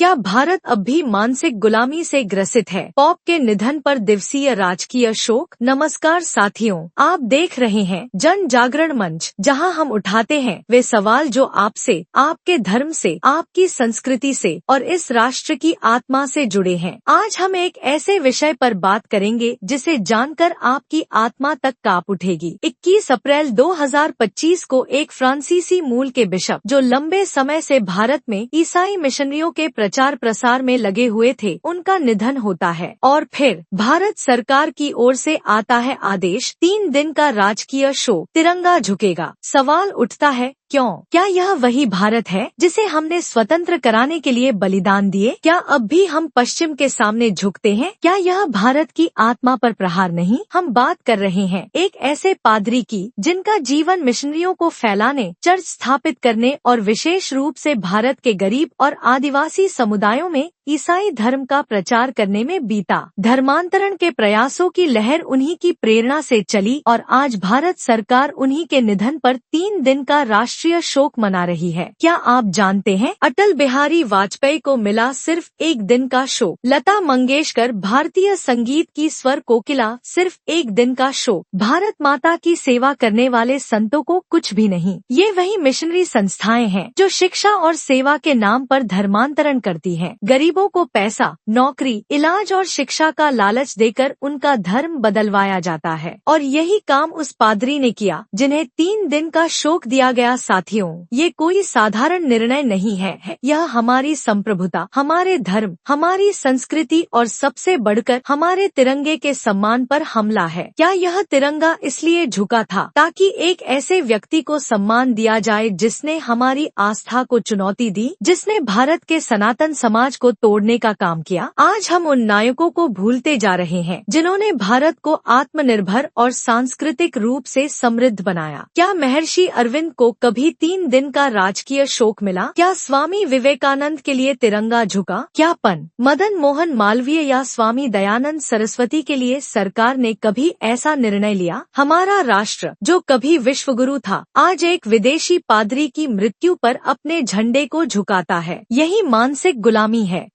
क्या भारत अब भी मानसिक गुलामी से ग्रसित है? पॉप के निधन पर दिवसीय राजकीय शोक। नमस्कार साथियों, आप देख रहे हैं जन जागरण मंच, जहां हम उठाते हैं वे सवाल जो आपसे, आपके धर्म से, आपकी संस्कृति से और इस राष्ट्र की आत्मा से जुड़े हैं। आज हम एक ऐसे विषय पर बात करेंगे जिसे जानकर आपकी आत्मा तक कांप उठेगी। 21 अप्रैल 2025 को एक फ्रांसीसी मूल के बिशप, जो लंबे समय से भारत में ईसाई मिशनरियों के प्रचार प्रसार में लगे हुए थे, उनका निधन होता है। और फिर भारत सरकार की ओर से आता है आदेश, 3 दिन का राजकीय शोक, तिरंगा झुकेगा। सवाल उठता है, क्यों? क्या यह वही भारत है जिसे हमने स्वतंत्र कराने के लिए बलिदान दिए? क्या अब भी हम पश्चिम के सामने झुकते हैं? क्या यह भारत की आत्मा पर प्रहार नहीं? हम बात कर रहे हैं एक ऐसे पादरी की जिनका जीवन मिशनरियों को फैलाने, चर्च स्थापित करने और विशेष रूप से भारत के गरीब और आदिवासी समुदायों में ईसाई धर्म का प्रचार करने में बीता। धर्मांतरण के प्रयासों की लहर उन्हीं की प्रेरणा से चली और आज भारत सरकार उन्हीं के निधन पर 3 दिन का राष्ट्रीय शोक मना रही है। क्या आप जानते हैं, अटल बिहारी वाजपेयी को मिला सिर्फ 1 दिन का शोक। लता मंगेशकर, भारतीय संगीत की स्वर कोकिला, सिर्फ 1 दिन का शोक। भारत माता की सेवा करने वाले संतों को कुछ भी नहीं। ये वही मिशनरी संस्थाएं हैं जो शिक्षा और सेवा के नाम पर धर्मांतरण करती हैं। गरीबों को पैसा, नौकरी, इलाज और शिक्षा का लालच देकर उनका धर्म बदलवाया जाता है। और यही काम उस पादरी ने किया जिन्हें 3 दिन का शोक दिया गया। साथियों, ये कोई साधारण निर्णय नहीं है। यह हमारी संप्रभुता, हमारे धर्म, हमारी संस्कृति और सबसे बढ़कर हमारे तिरंगे के सम्मान पर हमला है। क्या यह तिरंगा इसलिए झुका था ताकि एक ऐसे व्यक्ति को सम्मान दिया जाए जिसने हमारी आस्था को चुनौती दी, जिसने भारत के सनातन समाज को तोड़ने का काम किया? आज हम उन नायकों को भूलते जा रहे हैं जिन्होंने भारत को आत्मनिर्भर और सांस्कृतिक रूप से समृद्ध बनाया। क्या महर्षि अरविंद को कभी 3 दिन का राजकीय शोक मिला? क्या स्वामी विवेकानंद के लिए तिरंगा झुका? क्या मदन मोहन मालवीय या स्वामी दयानंद सरस्वती के लिए सरकार ने कभी ऐसा निर्णय लिया? हमारा राष्ट्र, जो कभी विश्वगुरु था, आज एक विदेशी पादरी की मृत्यु पर अपने झंडे को झुकाता है। यही मानसिक गुलामी है।